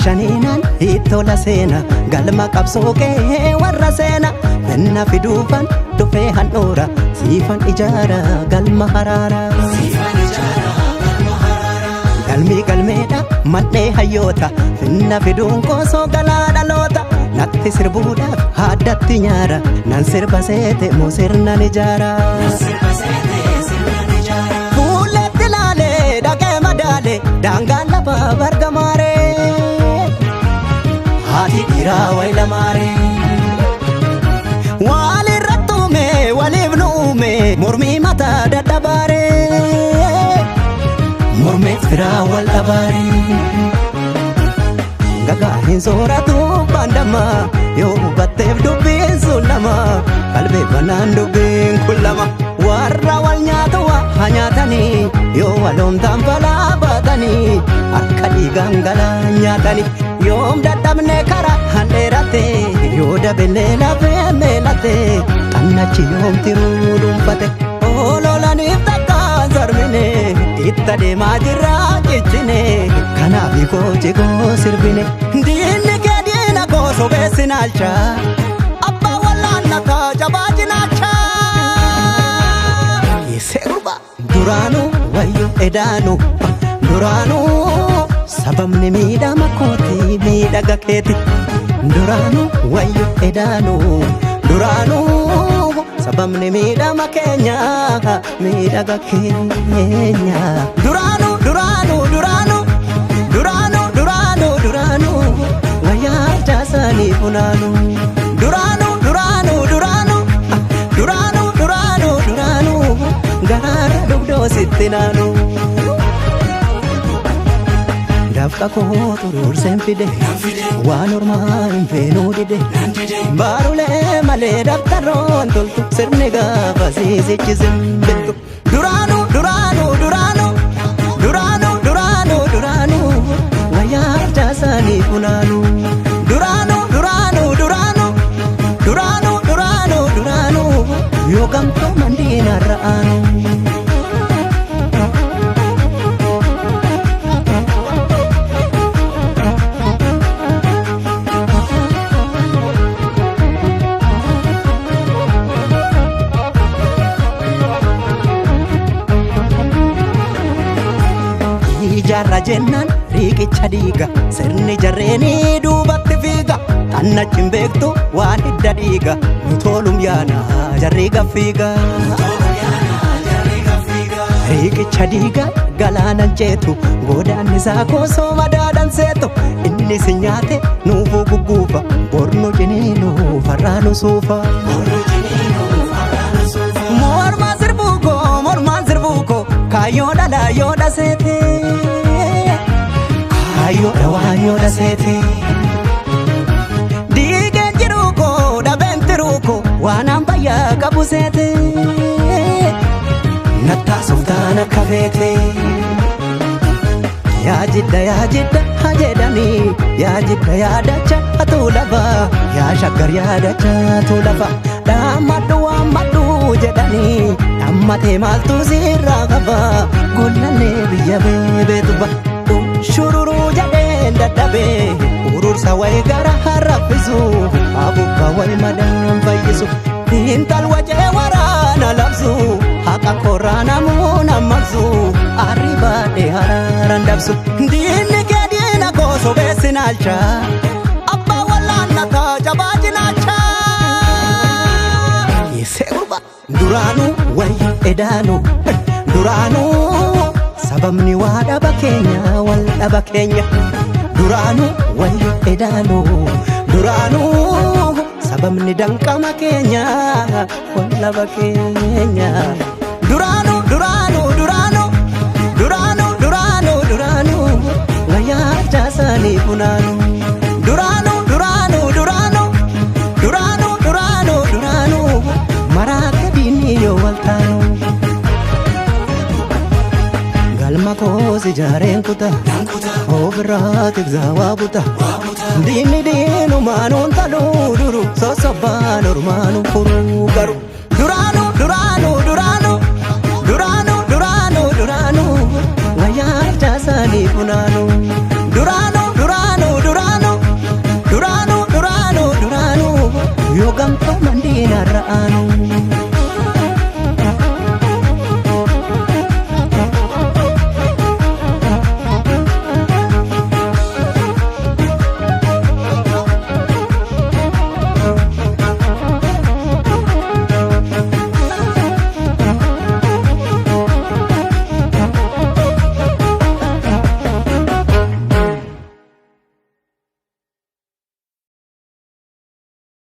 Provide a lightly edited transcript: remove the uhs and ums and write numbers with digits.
shaniinan itola seena galma qabsookee warra seena minna fiduufan dhufee handhuura siifan ijaara galma haraara galmi galmeedha mandhee hayyoota finna fiduun koosoo galaa dhaloota natti sirbuudhaaf haaddatti nyaara nan sirba seete moo sirnan ijaara fuulletti laalee dhaqee madaale daangaan lafa bargamaaree haati dhiiraa waylamaaree walirratti uume waliif nu uume mormii mataa dadhabaaree mormeet firaa wal dhabaaree gagaa hin sooratu bandama yoo hubatteef dubbiin sun lama qalbii banaan dubbiin kun lama warra wal nyaatu haa nyaatanii yoo waloomtaan balaa baatanii harka dhiigaan galaa nyaatanii yoom dadhabne karaa handheeratte yoo dabellee lafee meelatte xannachi yoom tiruu dhuunfate oololaniif takkaan sarmine itta deemaa jirraa cichine kanaaf koochi koo sirbine diinni kee diina koo sobeessi naalcha abbaa wallaanna kaa jabaa jinaacha yeessee gurba duraanuu wayyo edaanuu duraanuu sababni miidhama kooti miidhaga keeti duraanuu wayyo edaanuu duraanuu sababni miidhama keenya miidhaga keenya duraanuu duraanuu duraanuu duraanuu duraanuu duraanuu wayyaa jaasanii funaanuu duraanuu duraanuu duraanuu duraanuu duraanuu duraanuu garaara dugdoo sitti naanuu dafqa koo xuruurseen fide waan ormaa hin feenuu dide baarulee malee dabtaroon toltu sirni gaafa siisichi simbirtu duraanuu duraanuu duraanuu duraanuu duraanuu duraanuu wayyaa jaasanii funaanuu duraanuu duraanuu duraanuu duraanuu duraanuu duraanuu yoo gamtoo mandiina ra'aanuu ijaarra jennaan riiqicha dhiiga sirni jarreenii duubatti fiiga xannachin beektu waan hidda dhiiga nu toolum yaana jarri gaffiiga riiqicha dhiiga galaanan jeetu goodaan isaa koosoo madaadan seetu inni si nyaate nuufuu gugguufa bornu jiniinuu farraanu suufa mormaan sirbuuko kaayoo dhalaa yoo dhaseete ayoodha waan yoo dhaseete diigeen jiruuko dhabeen tiruuko waan ambayyaa qabu seete nattaasuuf taana akka feete yaa jidda haa jedhanii yaa jidda yaadacha hatuu lafa yaa shaggar yaadacha hatuu lafa dhaammadhu waammadhu jedhanii dhammatee maaltu sirraa qaba gollallee biyya beebeetuba shururuu jedheen dadhabee urursa wayi gara harraffisu abukka wayi madaan fayyisu intal wacee waraana labsu haqa korraa namuu nammaqsu arribaadhee haraaran dabsu diinni kee diina koo sobeessi naalcha abbaa wallaanna kaa jabaa jinaacha yeessee gurba duraanuu wayyo edaanuu duraanuu sababni waa dhaba keenya wal dhaba keenya duraanuu wayyo edaanuu duraanuu sababni danqama keenya wal dhaba keenya duraanuu duraanuu duraanuu duraanuu duraanuu duraanuu wayyaa jaasanii funaanuu duraanuu duraanuu duraanuu duraanuu duraanuu duraanuu maraakka diinni yoo wal taanuu galma koos ijaareen kuta ofirraatiif zaawaa buta diinni diinumaanuun taluu duru sosobbaan ormaanuu furuu garu duraanuu duraanuu duraanuu duraanuu duraanuu duraanuu wayyaa jaasanii funaanuu duraanuu duraanuu duraanuu yoo gamtoo mandiina ra'aanu.